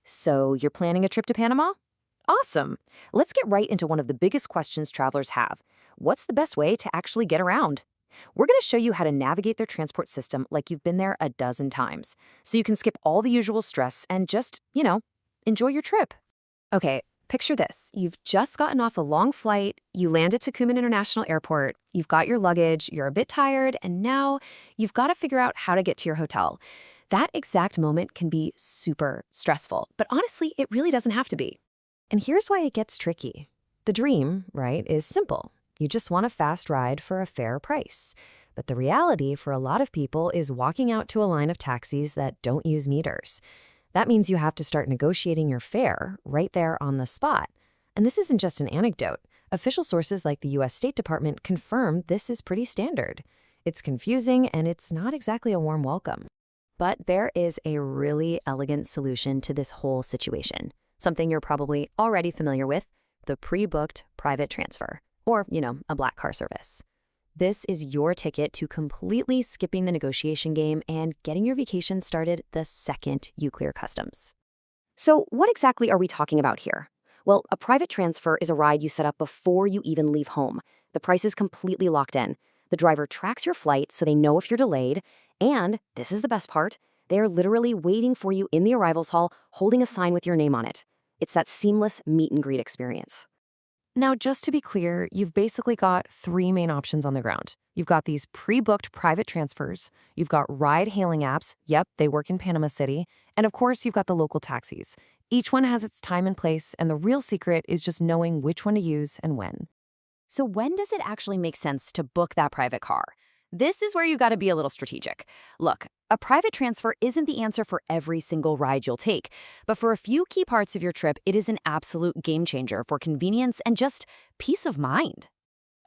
So, you're planning a trip to Panama? Awesome. Let's get right into one of the biggest questions travelers have. What's the best way to actually get around? We're going to show you how to navigate their transport system like you've been there a dozen times, so you can skip all the usual stress and just, enjoy your trip. Okay, picture this. You've just gotten off a long flight, you land at Tocumen International Airport, you've got your luggage, you're a bit tired, and now you've got to figure out how to get to your hotel. That exact moment can be super stressful, but honestly, it really doesn't have to be. And here's why it gets tricky. The dream, right, is simple. You just want a fast ride for a fair price. But the reality for a lot of people is walking out to a line of taxis that don't use meters. That means you have to start negotiating your fare right there on the spot. And this isn't just an anecdote. Official sources like the U.S. State Department confirm this is pretty standard. It's confusing and it's not exactly a warm welcome. But there is a really elegant solution to this whole situation. Something you're probably already familiar with, the pre-booked private transfer, or, a black car service. This is your ticket to completely skipping the negotiation game and getting your vacation started the second you clear customs. So what exactly are we talking about here? Well, a private transfer is a ride you set up before you even leave home. The price is completely locked in. The driver tracks your flight so they know if you're delayed, and, this is the best part, they are literally waiting for you in the arrivals hall holding a sign with your name on it. It's that seamless meet and greet experience. Now, just to be clear, you've basically got three main options on the ground. You've got these pre-booked private transfers, you've got ride-hailing apps, yep, they work in Panama City, and of course, you've got the local taxis. Each one has its time and place, and the real secret is just knowing which one to use and when. So when does it actually make sense to book that private car? This is where you got to be a little strategic. Look, a private transfer isn't the answer for every single ride you'll take, but for a few key parts of your trip, it is an absolute game changer for convenience and just peace of mind.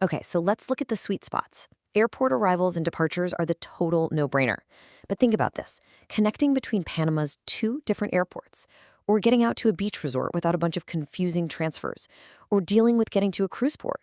Okay, so let's look at the sweet spots. Airport arrivals and departures are the total no-brainer. But think about this, connecting between Panama's two different airports, or getting out to a beach resort without a bunch of confusing transfers, or dealing with getting to a cruise port.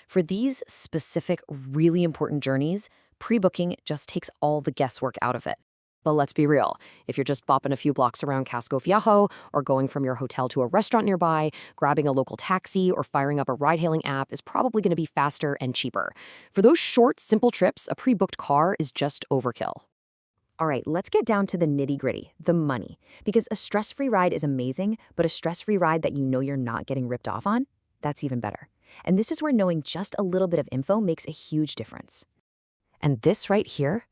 For these specific, really important journeys, pre-booking just takes all the guesswork out of it. But let's be real, if you're just bopping a few blocks around Casco Viejo, or going from your hotel to a restaurant nearby, grabbing a local taxi, or firing up a ride-hailing app is probably going to be faster and cheaper. For those short, simple trips, a pre-booked car is just overkill. All right, let's get down to the nitty-gritty, the money. Because a stress-free ride is amazing, but a stress-free ride that you know you're not getting ripped off on, that's even better. And this is where knowing just a little bit of info makes a huge difference. And this right here,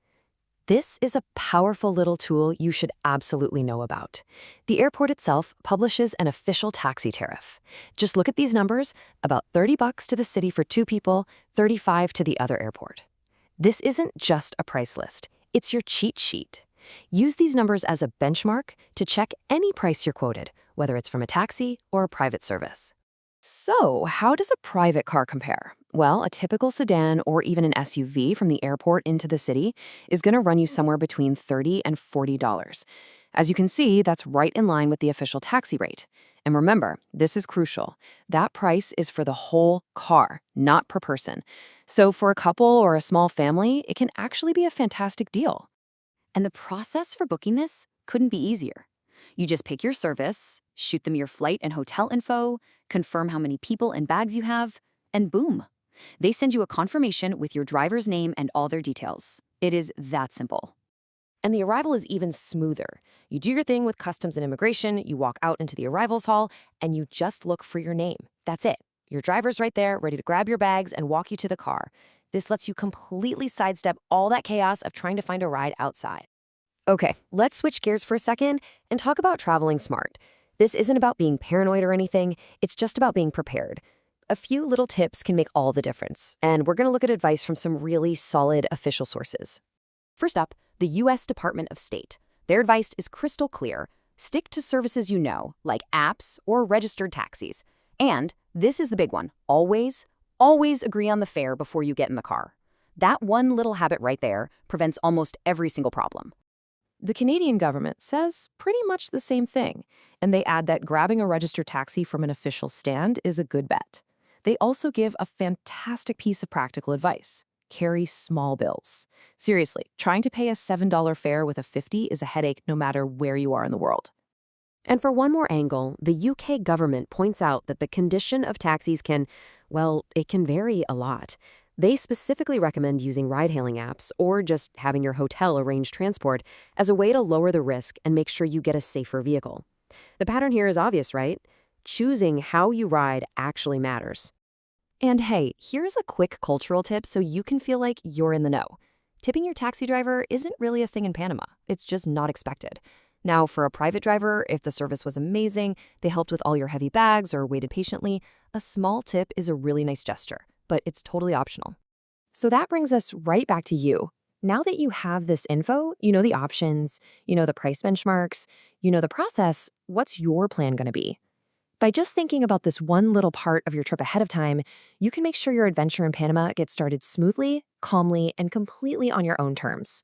this is a powerful little tool you should absolutely know about. The airport itself publishes an official taxi tariff. Just look at these numbers, about $30 to the city for two people, $35 to the other airport. This isn't just a price list, it's your cheat sheet. Use these numbers as a benchmark to check any price you're quoted, whether it's from a taxi or a private service. So, how does a private car compare? Well, a typical sedan or even an SUV from the airport into the city is going to run you somewhere between $30 and $40. As you can see, that's right in line with the official taxi rate. And remember, this is crucial. That price is for the whole car, not per person. So for a couple or a small family, it can actually be a fantastic deal. And the process for booking this couldn't be easier. You just pick your service, shoot them your flight and hotel info, confirm how many people and bags you have, and boom. They send you a confirmation with your driver's name and all their details. It is that simple. And the arrival is even smoother. You do your thing with customs and immigration, you walk out into the arrivals hall, and you just look for your name. That's it. Your driver's right there, ready to grab your bags and walk you to the car. This lets you completely sidestep all that chaos of trying to find a ride outside. Okay, let's switch gears for a second and talk about traveling smart. This isn't about being paranoid or anything, it's just about being prepared. A few little tips can make all the difference, and we're going to look at advice from some really solid official sources. First up, the U.S. Department of State. Their advice is crystal clear. Stick to services you know, like apps or registered taxis. And this is the big one. Always agree on the fare before you get in the car. That one little habit right there prevents almost every single problem. The Canadian government says pretty much the same thing, and they add that grabbing a registered taxi from an official stand is a good bet. They also give a fantastic piece of practical advice. Carry small bills. Seriously, trying to pay a $7 fare with a $50 is a headache no matter where you are in the world. And for one more angle, the UK government points out that the condition of taxis can, well, it can vary a lot. They specifically recommend using ride-hailing apps or just having your hotel arrange transport as a way to lower the risk and make sure you get a safer vehicle. The pattern here is obvious, right? Choosing how you ride actually matters. And hey, here's a quick cultural tip so you can feel like you're in the know. Tipping your taxi driver isn't really a thing in Panama. It's just not expected. Now, for a private driver, if the service was amazing, they helped with all your heavy bags or waited patiently, a small tip is a really nice gesture, but it's totally optional. So that brings us right back to you. Now that you have this info, you know the options, you know the price benchmarks, you know the process, what's your plan going to be? By just thinking about this one little part of your trip ahead of time, you can make sure your adventure in Panama gets started smoothly, calmly, and completely on your own terms.